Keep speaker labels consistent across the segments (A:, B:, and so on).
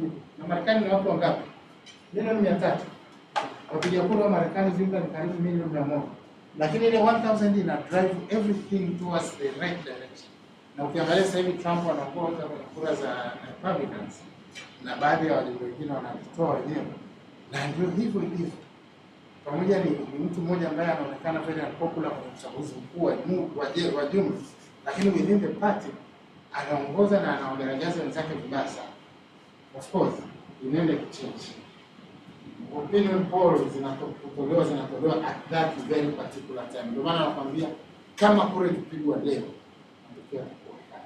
A: people. Na Marekani ni watu wangapi? Milioni 300. Wapiga kura wa Marekani jumla ni karibu milioni 100. Lakini ile 1000 ina drive everything towards the right direction. Na ukiangalia sasa hivi Trump anaongoza kura za Republicans na baadhi ya wajumbe wengine wanatoa wenyewe. Na ndio hivyo ilivyo. Pamoja ni mtu mmoja ambaye anaonekana very popular kwenye uchaguzi mkuu wa jumla, lakini within the party anaongoza na anaongeleza wenzake vibaya sana. Of course, inaenda kuchange. Opinion polls zinatolewa at that very particular time. Ndio maana nakwambia kama kura ikipigwa leo, matokeo yatakuwa kali.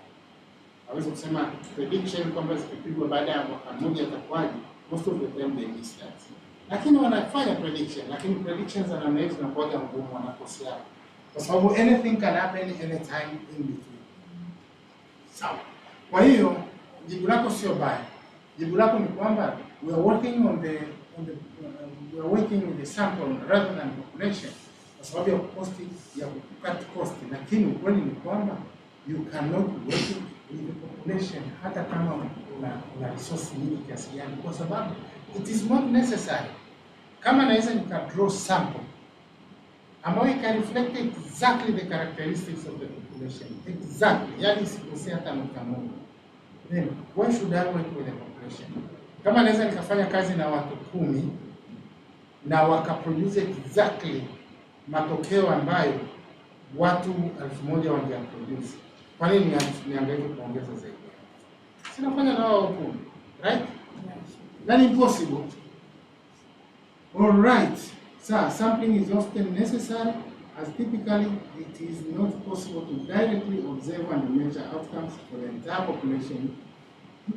A: Hawezi kusema prediction kwamba zikipigwa baada ya mwaka mmoja itakuwaje. Most of the time they miss that. Lakini wanafanya prediction, lakini predictions za namna hiyo zinakuwa ngumu, wanakosea. Kwa sababu anything can happen anytime in between. Sawa. Kwa hiyo jibu lako sio baya. Jibu lako ni kwamba we are working with the sample rather than population. Kwa sababu ya cut cost, lakini ukweli ni kwamba you cannot work with the population hata kama una resource nyingi kiasi gani, kwa sababu it is not necessary. Kama naweza draw sample ambayo can reflect exactly the characteristics of the population, exactly, yani sikosea hata nukta moja, then why should I work with the population? Kama naweza nikafanya kazi na watu 10 na wakaproduce exactly matokeo ambayo watu 1000 wangeproduce, kwa nini niangalie kuongeza zaidi? Sinafanya na wao 10, right? That is impossible. All right. So sampling is often necessary, as typically it is not possible to directly observe and measure outcomes for the entire population.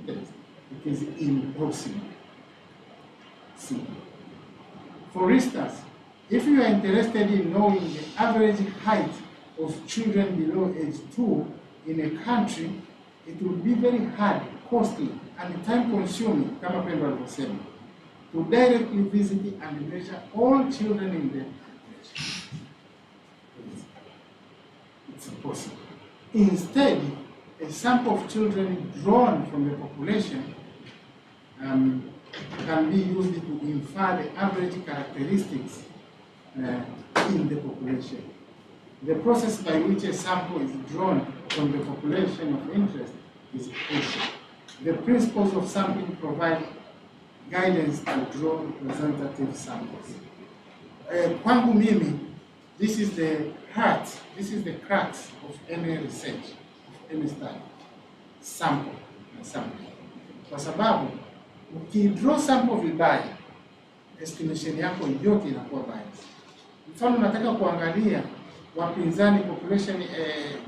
A: It is impossible. See. For instance, if you are interested in knowing the average height of children below age 2 in a country, it will be very hard, costly, and time-consuming, kama Pendo alivyosema, to directly visit and measure all children in the population. It's impossible. Instead, a sample of children drawn from the population can be used to infer the average characteristics in the population. The process by which a sample is drawn from the population of interest is crucial. The principles of sampling provide guidance to draw representative samples. Kwangu mimi, this is the heart, this is the crux of any research, of any study. Sample na sampling. Kwa sababu ukidraw sample vibaya, estimation yako yote inakuwa biased. Mfano nataka kuangalia wapinzani population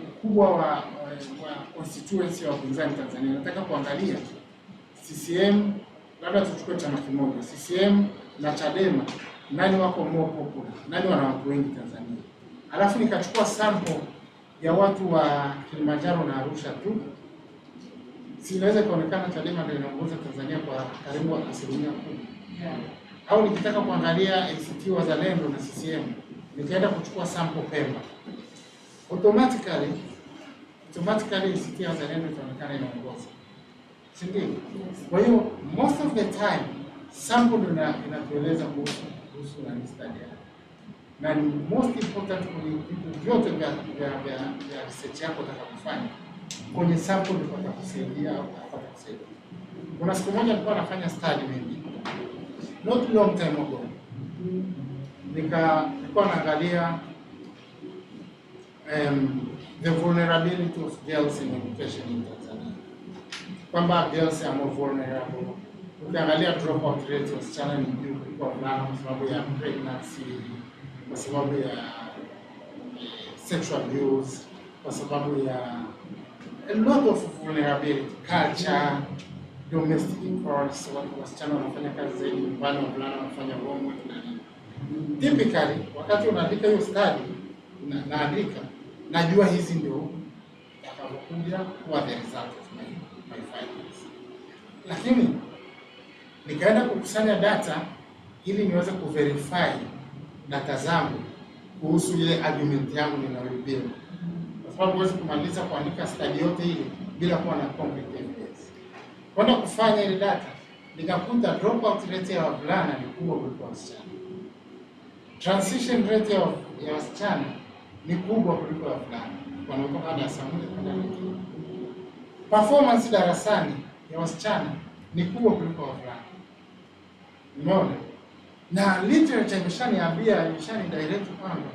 A: mkubwa wa constituency wa wapinzani Tanzania. Nataka kuangalia CCM, labda tuchukue chama kimoja, CCM na Chadema, nani wako more popular, nani wana watu wengi Tanzania. Alafu nikachukua sample ya watu wa Kilimanjaro na Arusha tu. Sinaweza kuonekana Chadema ndio inaongoza Tanzania kwa karibu 10%. Au nikitaka kuangalia ACT Wazalendo na CCM, nikaenda kuchukua sample Pemba, automatically ACT Wazalendo itaonekana inaongoza. Si ndio? Kwa hiyo most of the time sample inatueleza kuhusu na study. Na ni most important kwenye vitu vyote vya research yako utakapofanya. Kwenye sample ndio itakusaidia au itakusaidia. Kuna siku moja nilikuwa nafanya study mimi, not long time ago. Nilikuwa naangalia the vulnerability of girls in education in Tanzania. Kwamba girls are more vulnerable. Ukiangalia dropout rate wasichana ni juu kuliko wavulana kwa sababu ya pregnancy, kwa sababu ya sexual abuse, kwa sababu ya a lot of vulnerability, culture, domestic violence, wasichana wanafanya kazi zaidi nyumbani, wavulana wanafanya homework na nini. Typically, wakati unaandika hiyo study, naandika, najua hizi ndio yatakayokuja kuwa the result of my findings. Lakini nikaenda kukusanya data ili niweze kuverify data zangu kuhusu ile argument yangu ninayoibuild. Kwa sababu huwezi kumaliza kuandika study yote ile bila kuwa na concrete evidence. Kwenda kufanya ile data, nikakuta dropout rate ya wavulana ni kubwa kuliko wasichana. Transition rate ya wasichana ni kubwa kuliko wavulana wanaotoka darasa moja kwenda lingine. Performance darasani ya wasichana ni kubwa kuliko wavulana. Umeona? Na literature imeshani direct kwamba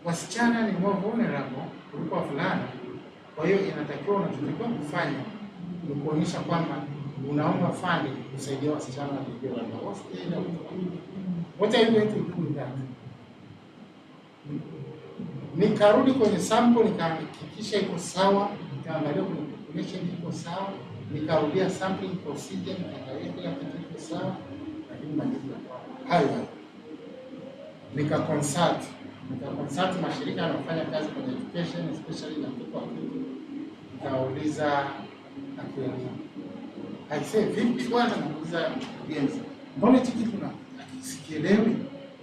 A: wasichana ni more vulnerable kuliko wavulana. Kwa hiyo inatakiwa unachotakiwa kufanya ni kuonyesha kwamba unaomba fund kusaidia wasichana wa labda hostel au what are you going to do with that? Nikarudi kwenye sample nikahakikisha iko sawa, nikaangalia kwenye population iko sawa, nikarudia sampling procedure nikaangalia kila kitu iko sawa, lakini majibu hayo. Nikaconsult mashirika yanayofanya kazi kwenye education especially na mtoto wa kike. Nikauliza akielewa. I say vipi kwanza nauliza audience. Mbona hiki kitu sikielewi?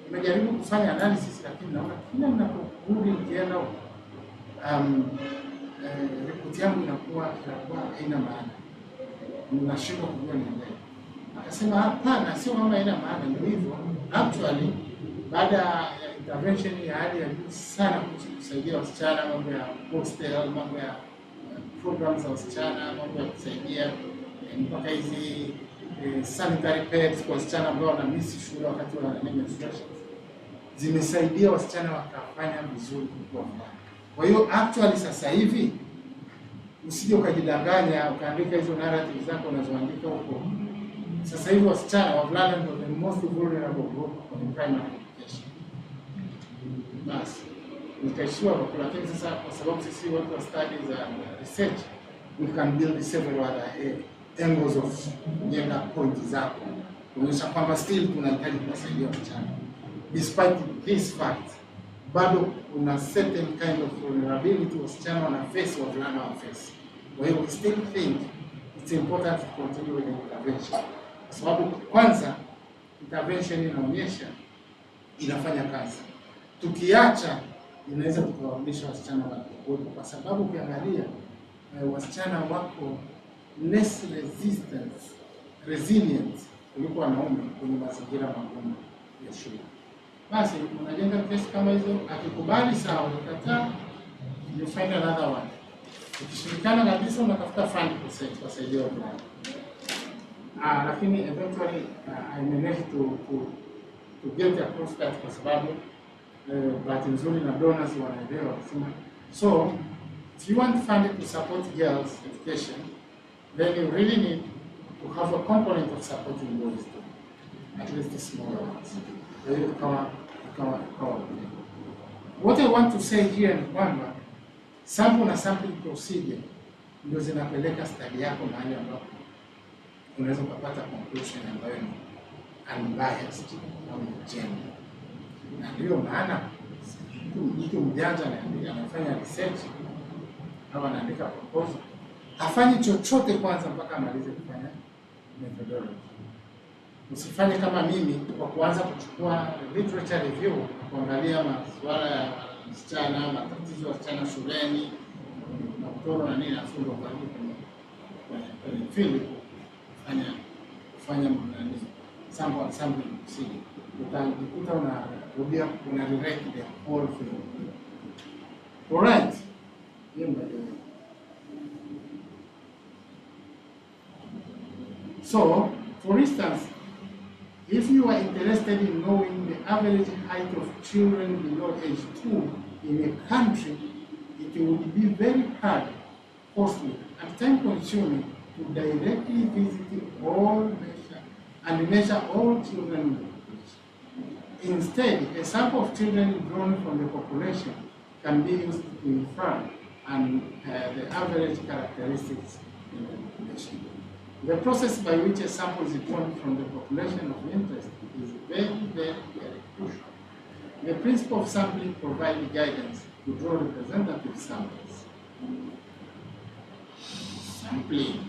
A: Nimejaribu kufanya analysis lakini naona kila ninaporudi nikienda ripoti yangu inakuwa haina maana. Ninashindwa kujua niendelee. Akasema hapana, sio kama haina maana, ndio hivyo. Actually baada ya intervention ya hali ya juu sana kusaidia wasichana, mambo ya hostel, mambo ya programs za wasichana, mambo ya kusaidia mpaka hizi sanitary pads kwa wasichana ambao wana miss shule wakati wa menstruation, zimesaidia wasichana wakafanya vizuri kuliko wavulana. Kwa hiyo actually sasa hivi usije ukajidanganya ukaandika hizo narrative zako unazoandika huko. Sasa hivi wavulana ndio the most vulnerable group kwenye primary education. Basi nikaishiwa kwa lakini sasa kwa sababu sisi watu wa studies and research we can build several other angles of kujenga point zako kuonyesha kwamba still tunahitaji kuwasaidia wasichana. Despite this fact, bado kuna certain kind of vulnerability wasichana wana face wavulana wana face. Kwa hiyo we still think it's important to continue with the intervention. Kwa sababu kwanza intervention inaonyesha inafanya kazi. Tukiacha inaweza tukawarudisha wasichana wanapokuwepo, kwa sababu ukiangalia wasichana wako less resilient kuliko wanaume kwenye mazingira magumu ya shule. Basi unajenga kesi kama hizo, akikubali sawa, ukikataa you find another one. Ukishirikana kabisa unatafuta fund kusaidia wavulana. Lakini eventually I managed to get across that kwa sababu bahati nzuri na donors wanaelewa kusema, so if you want funding to support girls education, then you really need to have a component of supporting boys too, at least the smaller ones. What I want to say here ni kwamba sample na sampling procedure ndio zinapeleka study yako mahali ambapo unaweza kupata conclusion ambayo ni unbiased au genuine. Na ndio maana mtu mjanja anafanya research au anaandika proposal, hafanyi chochote kwanza mpaka amalize kufanya methodology. Usifanye kama mimi kwa kuanza kuchukua literature review na kuangalia masuala ya wasichana, matatizo ya wasichana shuleni na utoro na nini, afu ndo karibu kwenye field kufanya sample procedure. Utajikuta unarudia rewrite the whole field. Alright. So, for instance, if you are interested in knowing the average height of children below age 2 in a country, it would be very hard, costly, and time-consuming to directly visit measure all children in the population. Instead, a sample of children drawn from the population can be used to infer the average characteristics in the population. The process by which a sample is drawn from the population of interest is very, very, very crucial. The principle of sampling provides guidance to draw representative samples. Sampling.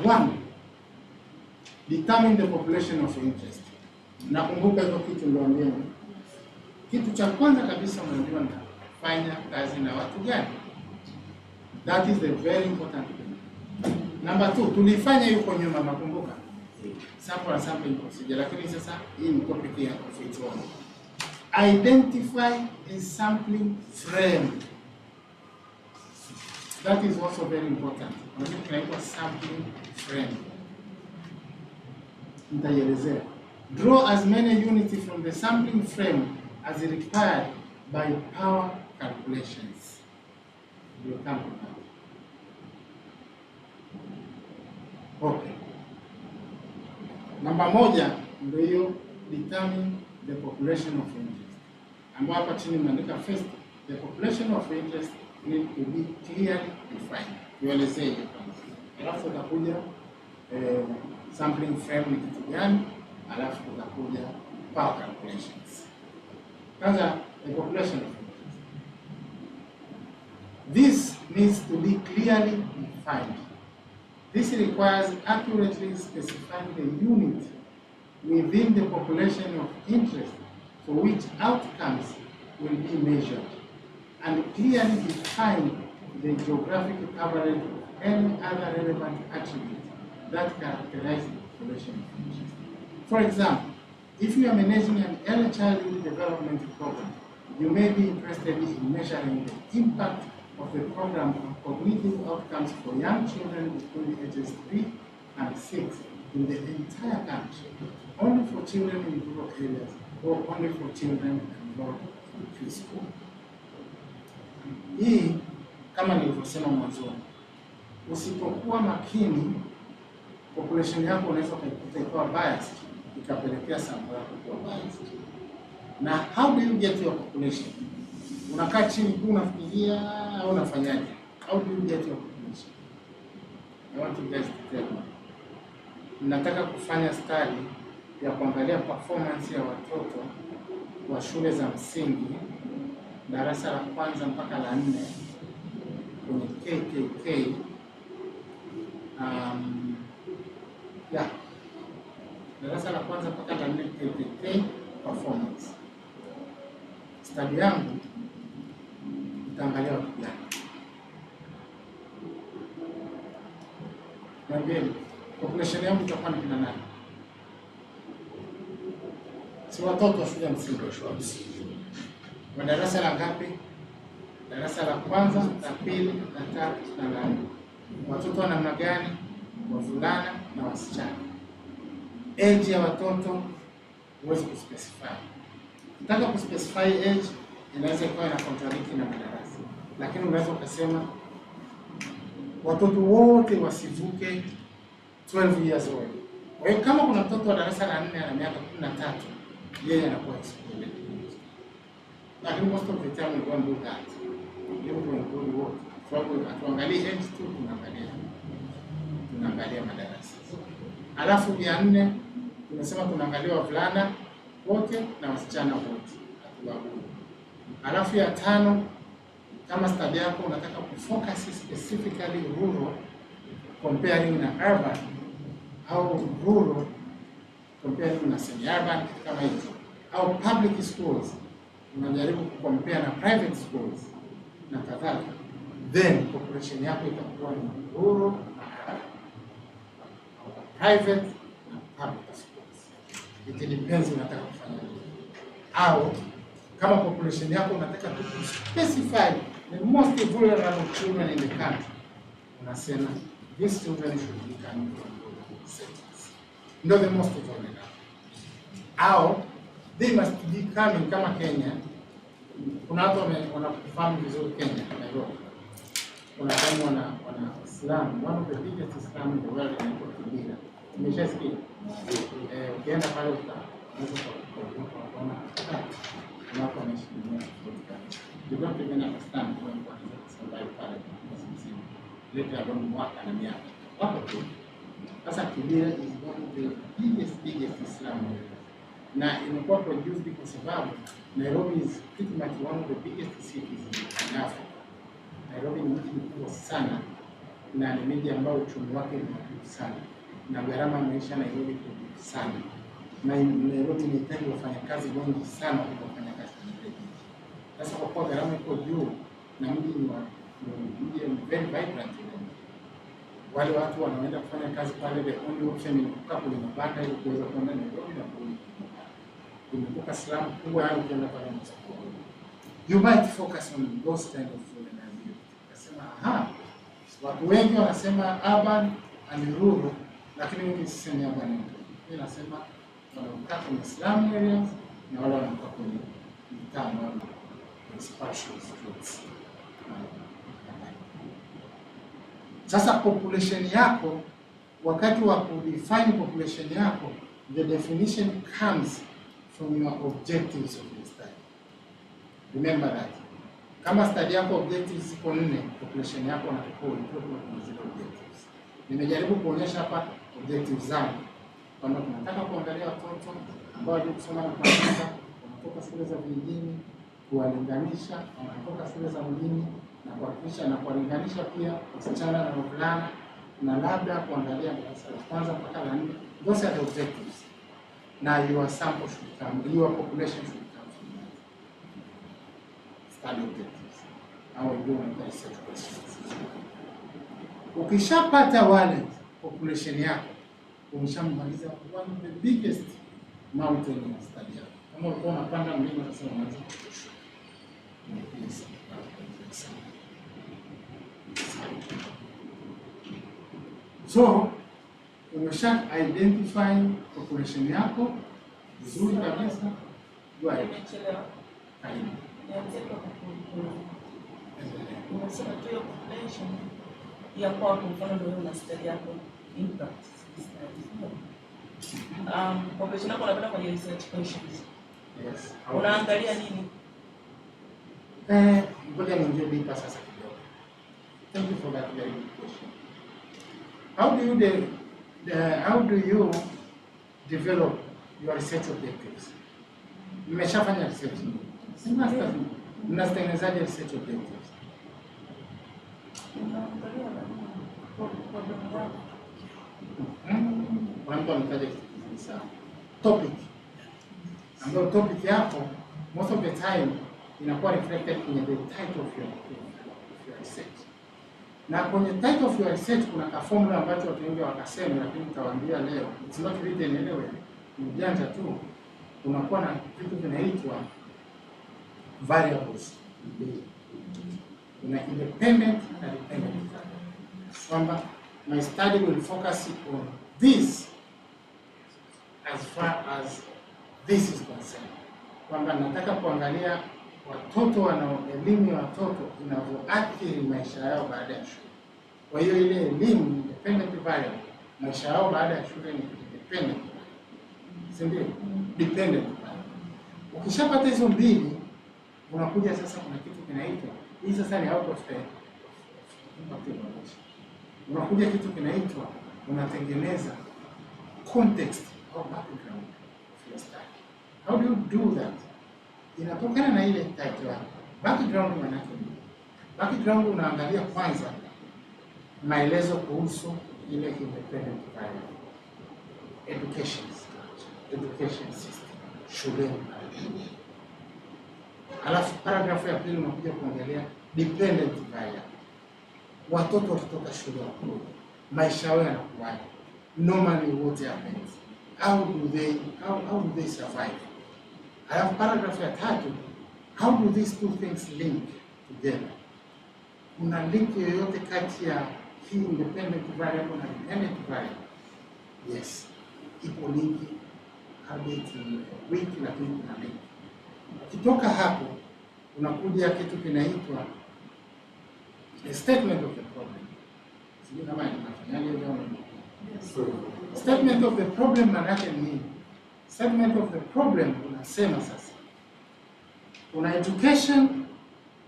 A: 1. Determine the population of interest. Nakumbuka hiyo kitu ndio ambacho kitu cha kwanza kabisa unajua nafanya kazi na watu gani. That is the very important thing. Number 2, tulifanya yuko nyuma, nakumbuka sample and sampling procedure, lakini sasa hii ni topic ya of its own. Identify a sampling frame. That is also very important. Unajua kinaitwa sampling frame. Nitaelezea. Draw as many units from the sampling frame as required by power calculations. We'll come to that. Okay. Namba 1 ndio hiyo, determine the population of interest. Ambapo hapa chini imeandika first, the population of interest need to be clearly defined. Tuelezee hiyo kwanza. Alafu tutakuja sampling frame ni kitu gani, alafu tutakuja power calculations. Kwanza, the population of interest. This needs to be clearly defined. This requires accurately specifying the unit within the population of interest for which outcomes will be measured, and clearly define the geographic coverage of any other relevant attribute that characterize the population of interest. For example, if you are managing an early childhood development program, you may be interested in measuring the impact of the program on cognitive outcomes for young children between ages 3 and 6 in the entire country, only for children in rural areas or only for children enrolled in preschool. Hii kama nilivyosema mwanzoni, usipokuwa makini, population yako unaweza kuikuta ikawa biased, ikapelekea sample yako kuwa biased. Na how do you get your population? Unakaa chini tu unafikiria au unafanyaje? How do you get your population? I want you guys to tell me. Nataka kufanya study ya kuangalia performance ya watoto wa shule za msingi darasa la kwanza mpaka la 4 kwenye KKK. Darasa la kwanza mpaka la 4 KKK performance. Study yangu itaangalia watu gani. Niambie, population yangu itakuwa ni kina nani? Si watoto wa shule ya msingi. Wa darasa la ngapi? Darasa la kwanza, la pili, la tatu na la 4. Watoto wa namna gani? Wavulana na wasichana. Age ya watoto huwezi kuspecify. Ukitaka kuspecify age inaweza ikawa na contradict na madarasa. Lakini unaweza ukasema watoto wote wasivuke 12 years old. Kwa hiyo kama kuna mtoto wa darasa la 4 ana miaka 13, yeye anakuwa excluded. Lakini most of the time we don't do that. You don't include what? So atuangalie age tu, tunaangalia madarasa. Alafu ya 4 tunasema tunaangalia wavulana wote na wasichana wote. Alafu ya 5, kama study yako unataka kufocus specifically rural comparing na urban, au rural comparing na semi-urban kama hizo, au public schools unajaribu kucompare na private schools na kadhalika, then population yako itakuwa ni rural na private na public schools. It depends unataka kufanya nini. Au kama population yako unataka to specify the most vulnerable children in the country, unasema these children should be coming from rural settings. Not the most vulnerable. Au they must be coming kama Kenya. Kuna watu wanafahamu vizuri Kenya, Nairobi. Kuna kama wana Islam, one of the biggest Islam in the world inaitwa Kibera. Umeshasikia? Ukienda pale unaweza kuona watu wanaishi dunia tofauti. You don't even understand what is survive pale kwa sisi. Leta alone mwaka na miaka. Hapo tu. Sasa Kibera is one of the biggest Islam na imekuwa produced kwa sababu Nairobi is pretty much one of the biggest cities in Africa. Nairobi ni mji mkubwa sana na ni mji ambao uchumi wake ni mkubwa sana na gharama maisha Nairobi ni kubwa sana. Na Nairobi inahitaji wafanyakazi wengi sana kufanya kazi Nairobi. Sasa kwa kuwa gharama iko juu na mji ni very vibrant, Wale watu wanaoenda kufanya kazi pale, the only option ni kukaa kwenye mabanda ili kuweza kwenda Nairobi na kurudi. Kumbuka salamu kubwa au kwenda pale msako. You might focus on those kind of organizations. Nasema watu wengi wanasema urban and rural, lakini mimi sisemi urban and rural. Mimi nasema wanaokaa kwenye slum areas na wale wanaokaa kwenye mitaa na special streets. Sasa population yako, wakati wa kudefine population yako, the definition comes from your objectives of the study. Remember that. Kama study yako objectives ziko 4, population yako unatakiwa uitoe kwa zile objectives. Nimejaribu kuonyesha hapa objectives zangu kwamba tunataka kuangalia watoto ambao wajua kusoma na kuandika, wanatoka shule za vijijini, kuwalinganisha wanatoka shule za mjini na kuhakikisha na kuwalinganisha pia wasichana na wavulana, na labda kuangalia darasa la kwanza mpaka la 4. Those are the objectives. Now your sample should come, your population should come from that. Study objectives. How we do in research questions. Ukishapata wale population yako, umeshamaliza one of the biggest mountain in study yako. Kama ulikuwa unapanda mlima sasa unaanza kushuka. So, umesha identify population yako vizuri kabisa. Go ahead.
B: Unasema tu hiyo population ya kwa mfano ndio una study yako impact study. Population yako unapenda kwenye research questions.
A: Yes.
B: Unaangalia nini?
A: Ngoja niingie deeper sasa kidogo. Thank you for that very good question. How do you develop your research objectives? Mmeshafanya research. Mnatengenezaje research objectives? Mtu ametaja kitu sawa. Topic. Ambayo topic yako most of the time inakuwa reflected kwenye the title of your research. Na kwenye title of your research kuna ka formula ambacho watu wengi wakasema, lakini nitawaambia leo. It's not written anywhere. Ni ujanja tu. Unakuwa na vitu vinaitwa variables. Kuna independent na dependent variables. Kwamba my study will focus on this as far as this is concerned. Kwamba nataka kuangalia watoto elimu ya watoto inavyoathiri maisha yao baada ya shule. Kwa hiyo ile elimu ni dependent variable, maisha yao baada ya shule ni dependent variable. Si ndio? Dependent variable. Ukishapata hizo mbili, unakuja sasa kuna kitu kinaitwa, hii sasa ni out of the unakuja kitu kinaitwa, unatengeneza context au background of your study. How do you do that? Inatokana na ile title yako. Background maana yake ni background, unaangalia kwanza maelezo kuhusu ile independent variable. Education system, shuleni. Alafu paragraph ya pili unakuja kuangalia dependent variable. Watoto wakitoka shule wako, maisha yao yanakuwaje? Normally what happens? How do they survive? Alafu paragraph ya tatu, how do these two things link together? Kuna link yoyote kati ya hii independent variable na dependent variable? Yes, ipo link, albeit weak, lakini kuna link. Ukitoka hapo, unakuja kitu kinaitwa a statement of the problem. Sijui kama ninafanyaje leo. Statement of the problem maana yake ni nini? Statement of the problem unasema sasa, kuna education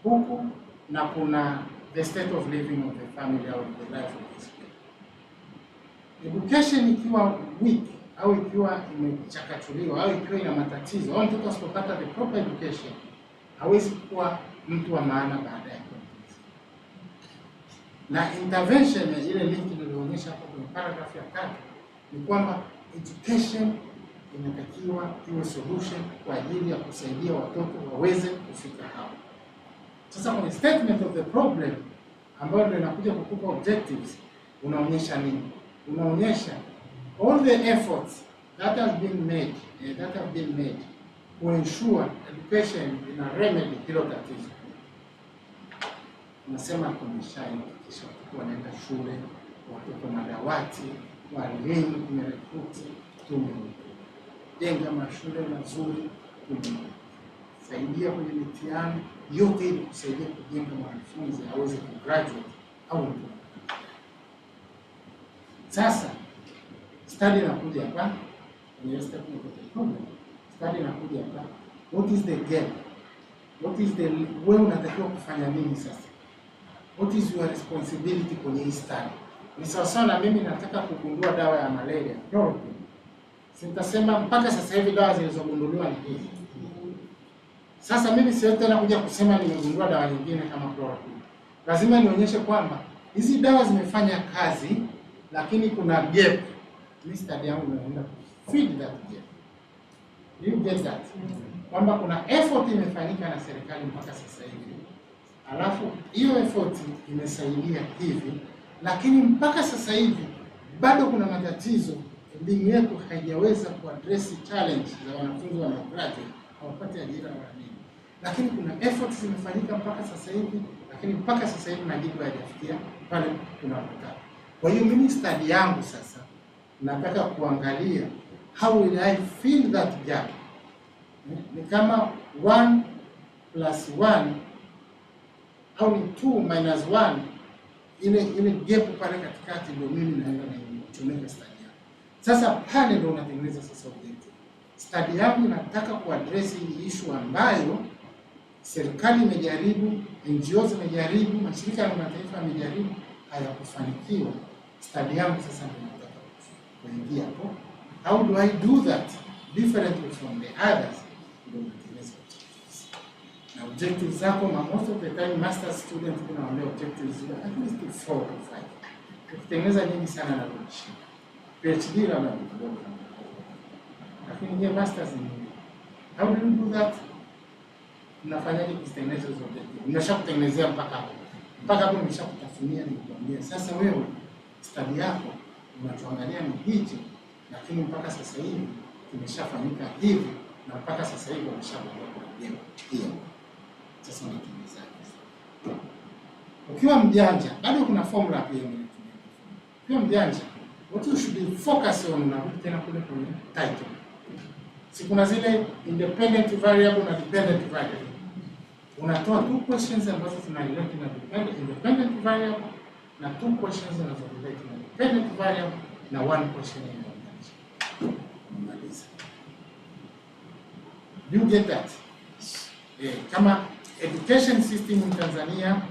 A: huku na kuna the state of living of the family or the life of this people. Education ikiwa weak au ikiwa imechakachuliwa au ikiwa ina matatizo au mtoto asipopata the proper education, hawezi kuwa mtu wa maana baada ya kumaliza. Na intervention ya ile link nilionyesha hapo kwenye paragraph ya 3 ni kwamba education inatakiwa iwe solution kwa ajili ya kusaidia watoto waweze kufika hapo. Sasa kwenye statement of the problem ambayo ndio inakuja kukupa objectives, unaonyesha nini? Unaonyesha all the efforts that have been made to ensure education ina remedy hilo tatizo. Unasema tumeshahakikisha watoto wanaenda shule, watoto madawati, walimu tumerekruti, tumejenga mashule mazuri, tumesaidia kwenye mitihani yote, ili kusaidia kujenga mwanafunzi aweze kugraduate au mtu. Sasa study inakuja hapa kwenye technical problem. Study inakuja hapa, what is the gap? What is the, wewe unatakiwa kufanya nini sasa? What is your responsibility kwenye hii study? Ni sawa sana mimi nataka kugundua dawa ya malaria, chloroquine. Sitasema mpaka sasa hivi dawa zilizogunduliwa ni hizi. Sasa mimi siwezi tena kuja kusema nimegundua dawa nyingine kama chloroquine. Lazima nionyeshe kwamba hizi dawa zimefanya kazi, lakini kuna gap. Mimi study yangu inaenda feed that gap. You get that? Kwamba kuna effort imefanyika na serikali mpaka sasa hivi. Alafu hiyo effort imesaidia hivi, lakini mpaka sasa hivi bado kuna matatizo. Elimu yetu haijaweza kuaddress challenge za wanafunzi wa graduate hawapate ajira wala nini. Lakini kuna efforts zimefanyika mpaka sasa hivi, lakini mpaka sasa hivi majibu hayajafikia pale tunapotaka. Kwa hiyo mimi study yangu sasa nataka kuangalia how will I fill that gap. Ni kama 1 plus 1 au ni 2 minus 1, ile gap pale katikati ndio mimi naenda na kuchomeka study yangu. Sasa pale ndio unatengeneza sasa objective. Study yangu nataka kuaddress hii issue ambayo serikali imejaribu, NGOs imejaribu, mashirika ya kimataifa yamejaribu, hayakufanikiwa. Study yangu sasa ndio nataka kuingia hapo. How do I do that differently from the others? Ndio natengeneza objectives. Na objectives zako, most of the time master students wanaambia objectives at least 4 or 5. Ukitengeneza nyingi sana na kurudisha. PhD labda kidogo. Lakini je, masters ni nini? How do you do that? Unafanyaje kutengeneza hizo objectives? Nimeshakutengenezea mpaka hapo. Mpaka hapo nimeshakutafunia nikwambia. Sasa wewe study yako unachoangalia ni hichi, lakini mpaka sasa hivi kimeshafanyika hivi na mpaka sasa hivi wameshagundua problem hiyo. Sasa unatengeneza. Ukiwa mjanja, bado kuna formula pia nyingine. Ukiwa mjanja, what you should focus on na tena kule kwenye title. Si kuna zile independent variable na dependent variable. Unatoa 2 questions ambazo zinarelate na independent variable na 2 questions zinazorelate na dependent variable na 1 question inayounganisha. Unamaliza. You get that? Kama education system in Tanzania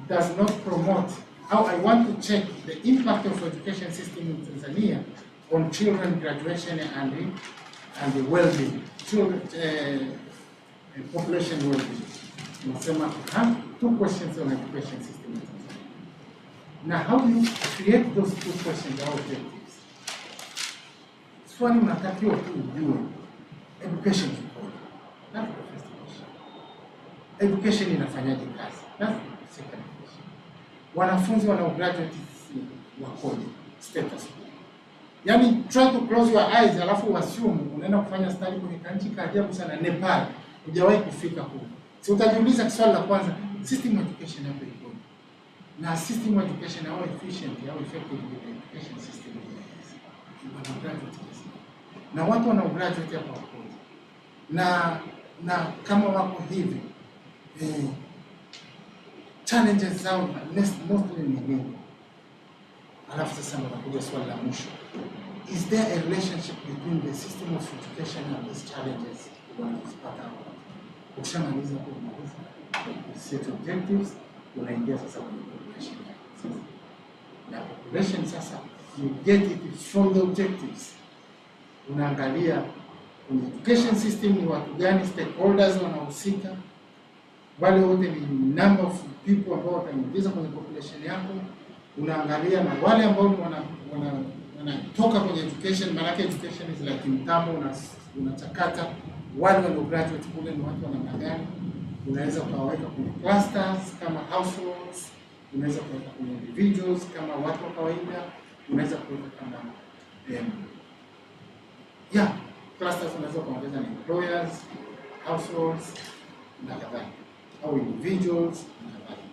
A: does not promote, how I want to check the impact of education system in Tanzania on children graduation and the well-being, children, population well-being. Nasema 2 questions on education system in Tanzania. Now, how do you create those 2 questions or objectives? Swali unatakiwa tu ujue education ikoje. That's the first question. Education inafanyaje kazi? That's the second question. Wanafunzi wanaograduate wakoje? Status. Yaani try to close your eyes alafu assume unaenda kufanya study kwenye kanchi kaajabu sana Nepal. Hujawahi kufika huko. Si utajiuliza swali la kwanza, system of education hapo iko. Na system of education how efficient, how effective the education system is. Na watu wanaograduate hapa wako. Na kama wako hivi challenges zao mostly ni nini? Alafu sasa tunakuja swali la mwisho. Is there a relationship between the system of education and these challenges wanazipata hapo? Ukishamaliza set objectives, unaingia sasa kwenye population. Na population sasa you get it from the objectives. Unaangalia kwenye education system ni watu gani, stakeholders wanahusika, wale wote ni number of people ambao wataingiza kwenye population yako. Unaangalia na wale ambao wanatoka kwenye education, maana education is like mtambo, unachakata wale walio graduate kule ni watu wa namna gani. Unaweza kuwaweka kwenye clusters kama households, unaweza kuweka kwenye individuals kama watu wa kawaida, unaweza kuweka kama clusters, unaweza kuongeza na employers, households na kadhalika, au individuals na kadhalika.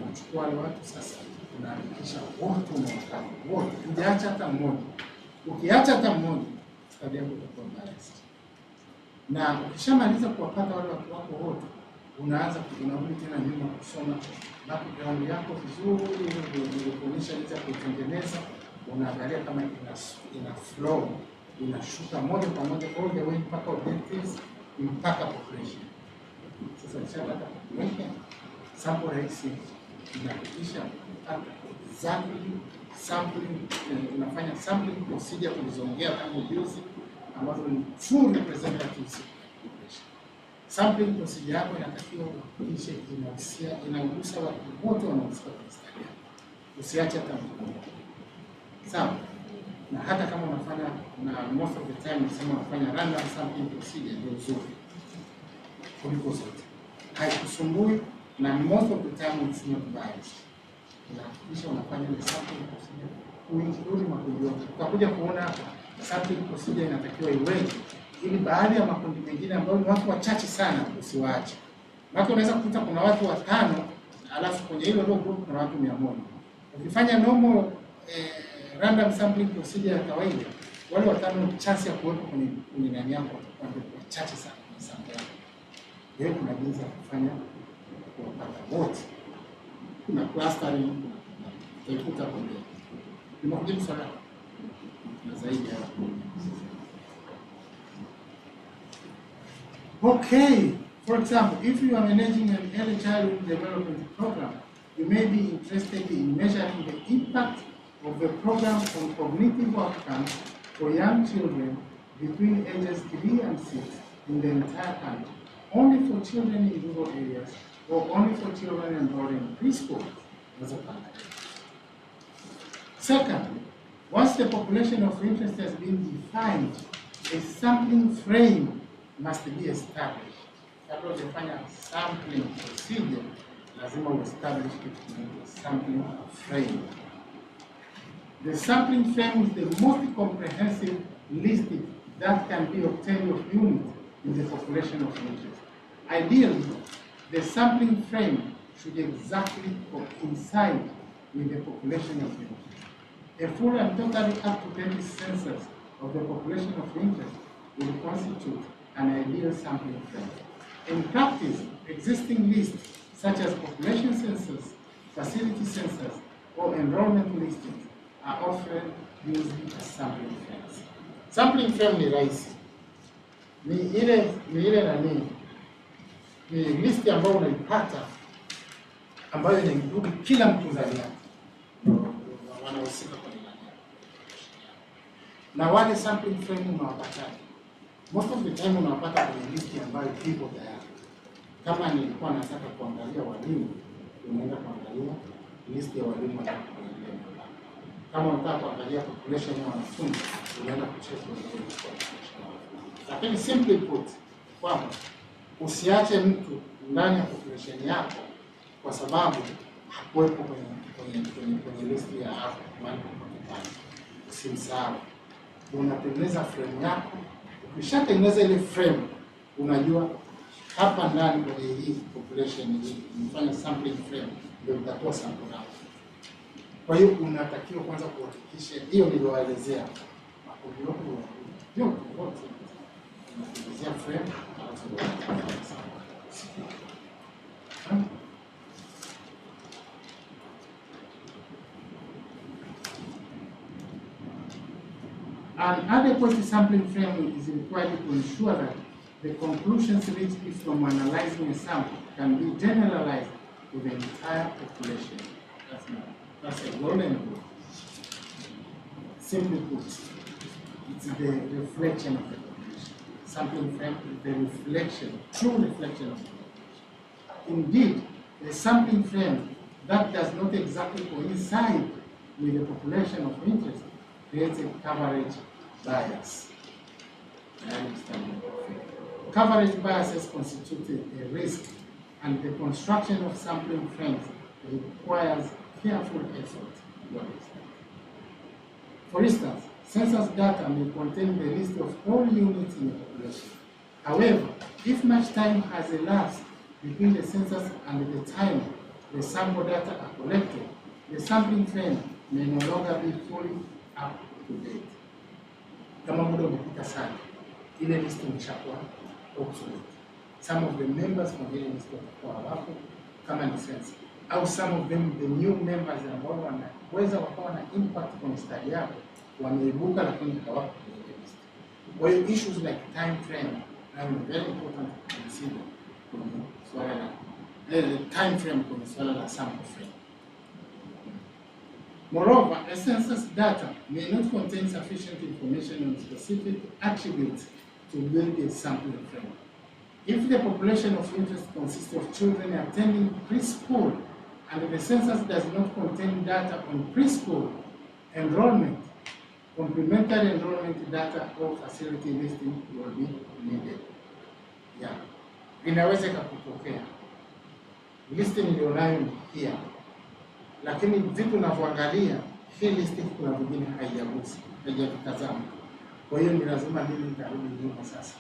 A: Unachukua wale watu sasa, unahakikisha wote umewapata wote, hujaacha hata mmoja. Ukiacha hata mmoja, study yako itakuwa biased. Na ukishamaliza kuwapata wale watu wako wote, unarudi tena nyuma kusoma background yako vizuri, ili kuonyesha jinsi ya kuitengeneza. Unaangalia kama ina flow, inashuka moja kwa moja all the way mpaka objectives, mpaka population. Sasa ukishapata population, sample rahisi inahakikisha exactly sampling, unafanya sampling procedure tulizoongea tangu juzi, ambazo ni true representatives. Sampling procedure yako inatakiwa kuhakikisha inagusa watu wote wanaohusika kwenye study yako. Usiache hata mmoja. Sawa? Na hata kama unafanya, na most of the time unasema unafanya random sampling procedure, ndio nzuri kuliko zote. Haikusumbui na most of the time it's not biased. Unahakikisha unafanya ile sampling procedure uinclude makundi yote. Utakuja kuona sampling procedure inatakiwa iweje, ili baadhi ya makundi mengine ambayo ni watu wachache sana usiwaache. Maana unaweza kukuta kuna watu 5 alafu kwenye hilo group kuna watu 100. Ukifanya normal random sampling procedure ya kawaida, wale 5 chance ya kuwepo kwenye ndani yako watakuwa wachache sana kwenye sample yako. Leo kuna jinsi ya kufanya kuwapata wote. Kuna clustering, utaikuta kwenye nimekujibu swali na zaidi ya hapo. Okay, for example, if you are managing an early childhood development program, you may be interested in measuring the impact of the program on cognitive outcomes for young children between ages 3 and 6 in the entire country, only for children in rural areas or only for children enrolled in preschool as a country. Second, once the population of interest has been defined, a sampling frame must be established. Kabla hujafanya sampling procedure, lazima uestablish kitu kinaitwa sampling frame. The sampling frame is the most comprehensive listing that can be obtained of units in the population of interest. Ideally, the sampling frame should exactly coincide with the population of interest. A full and totally up-to-date census of the population of interest will constitute an ideal sampling frame. In practice, existing lists such as population census, facility census, or enrollment listings are often used as sampling frames. Sampling frame ni rahisi. Ni list ambayo unaipata ambayo inainclude kila mtu ndani yake wanaohusika kwenye ndani yake. Na wale sampling frame unawapataje? Most of the time unawapata kwenye list ambayo ipo tayari. Kama nilikuwa nataka kuangalia walimu, unaenda kuangalia list ya walimu wanaokuangalia. Kama unataka kuangalia population ya wanafunzi, unaenda kucheck population. Lakini simply put, kwamba usiache mtu ndani ya population yako kwa sababu hakuwepo kwenye list ya hapo mahali popote. Usimsahau. Unatengeneza frame yako. Ukishatengeneza ile frame, unajua hapa ndani kwenye hii population hii, unafanya sampling frame, ndio utatoa sample yako. Kwa hiyo unatakiwa kwanza kuhakikisha hiyo nilioelezea makundi yote unatengenezea frame alafu unafanya sample. An adequate sampling frame is required to ensure that the conclusions reached from analyzing a sample can be generalized to the entire population. That's a golden rule. Simply put, it's the reflection of the population. Sampling frame is the reflection, true reflection of the population. Indeed, a sampling frame that does not exactly coincide with the population of interest creates a coverage bias. Coverage biases constitute a risk, and the construction of sampling frames requires careful effort to understand. For instance, census data may contain the list of all units in the population. However, if much time has elapsed between the census and the time the sample data are collected, the sampling frame may no longer be fully up to date. Kama muda umepita sana, ile list imeshakuwa obsolete. Some of the members from the list watakuwa hawapo kama ni census, au some of them the new members ambao wanaweza wakawa na impact kwenye study yako wameibuka lakini hawako kwenye list. Kwa hiyo issues like time frame are very important to consider kwenye swala la time frame kwenye swala la sample frame. Moreover, a census data may not contain sufficient information on specific attributes to build a sampling frame. If the population of interest consists of children attending preschool and the census does not contain data on preschool enrollment, complementary enrollment data or facility listing will be needed. Yeah. Inaweza kutokea listing nilionayo ni hii, lakini vitu navyoangalia hii listing kuna vingine haijagusi, haijatazama. Kwa hiyo ni lazima mimi nitarudi nyuma sasa.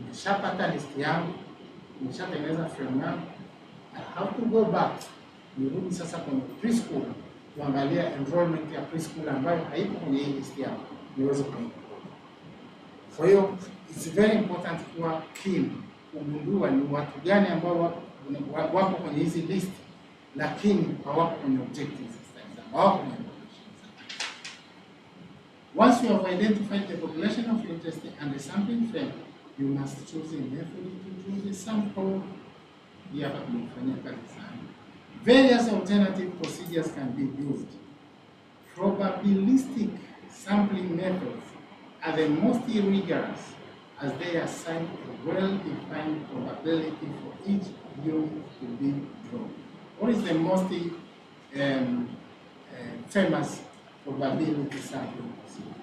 A: Nimeshapata list yangu, nimeshatengeneza frame yangu, I have to go back. Nirudi sasa kwenye preschool, kuangalia enrollment ya preschool ambayo haipo kwenye hii list yangu, niweze kuiona. Kwa hiyo it's very important kuwa keen kugundua ni watu gani ambao wapo kwenye hizi list lakini hawako kwenye objectives za hawako kwenye populations. Once you have identified the population of interest and the sampling frame, you must choose a method to draw the sample. Hapa tumefanyia kazi sana. Various alternative procedures can be used. Probabilistic sampling methods are the most rigorous as they assign a well-defined probability for each unit to be drawn. What is the most famous probability sampling procedure?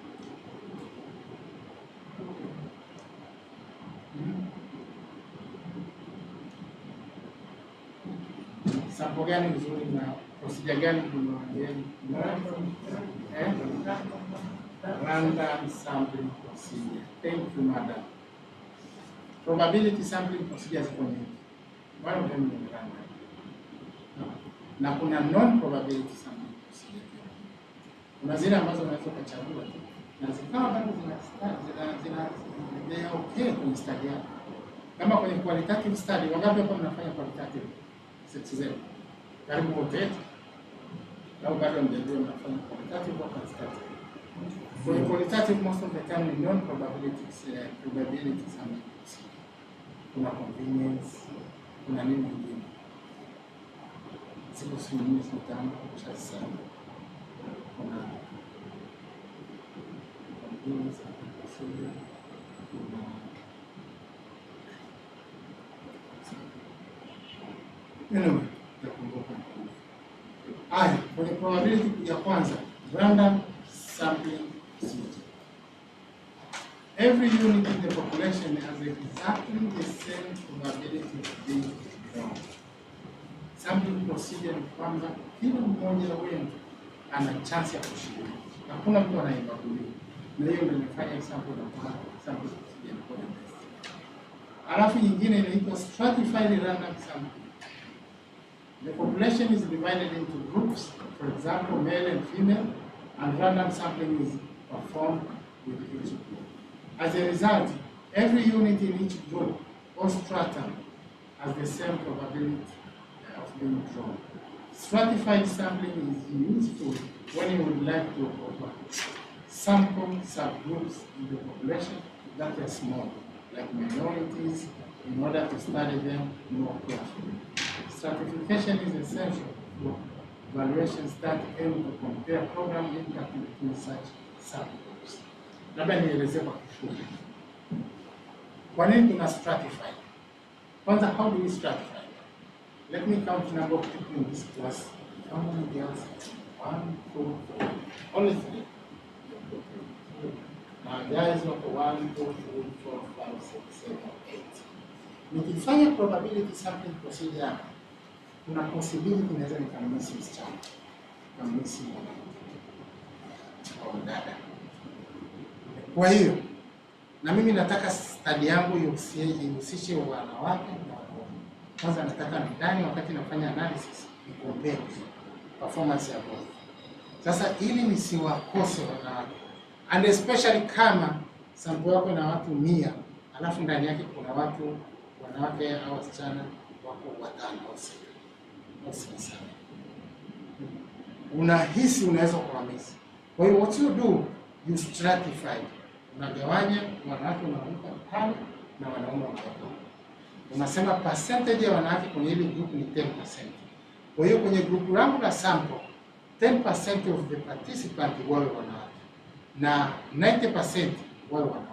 A: Sample gani nzuri na procedure gani tunaongea? Random sampling procedure. Thank you, madam. Probability sampling procedures ziko nyingi. One of them ni random. Na kuna non-probability sampling procedure. Kuna zile ambazo unaweza kuchagua na zikawa bado zina okay kwenye study yako. Kama kwenye qualitative study, wangapi hapa mnafanya qualitative zenu? Karibu wote. Au bado mjadili mnafanya qualitative au quantitative? For qualitative, most of the time we non-probability sampling procedure. Kuna convenience, kuna nini nyingine. Siku simini sitamu kwa sana. Kuna convenience procedure. Anyway, nakumbuka. Haya, kwenye probability ya kwanza, random sampling procedure. Every unit in the population has exactly the same probability of being drawn. Sampling procedure ni kwamba kila mmoja wenu ana chance ya kushiriki. Hakuna mtu anayebaguliwa. Na hiyo ndio inafanya sample procedure kwa best. Alafu nyingine inaitwa stratified random sampling. The population is divided into groups, for example, male and female, and random sampling is performed with each group. As a result, every unit in each group or stratum has the same probability of being drawn. Stratified sampling is useful when you would like to sample subgroups in the population that are small, like minorities, in order to study them more carefully. Stratification is essential for evaluations that aim to compare program impact between such subgroups. Labda nieleze kwa kifupi. Kwa nini tuna stratify? Kwanza, how do we stratify? Let me count the number of people in this class. How many girls? 1, 2, 4. Only 3. Guys, not 1, 2, 3, 4, 5, 6, 7, 8. Nikifanya probability sampling procedure, kuna possibility inaweza nikamisi msichana, nikamisi au dada. Kwa hiyo na mimi nataka study yangu ihusishe wanawake na wanaume. Kwanza nataka ndani, wakati nafanya analysis, nikompare performance ya both. Sasa ili nisiwakose wanawake, and especially kama sample yako na watu 100, alafu ndani yake kuna watu wanawake au wasichana wako 5 au 6, unahisi unaweza kuhamisi. Kwa hiyo what you do, you stratify, unagawanya wanawake unaweka pale na wanaume unaweka. Unasema percentage ya wanawake kwenye ile group ni 10%. Kwa hiyo kwenye group langu la sample 10% of the participants wawe wanawake na 90% wawe wanaume.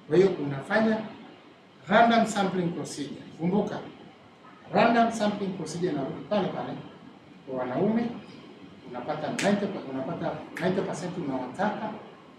A: Kwa hiyo unafanya random sampling procedure. Kumbuka, random sampling procedure na pale pale kwa wanaume unapata 90% unawataka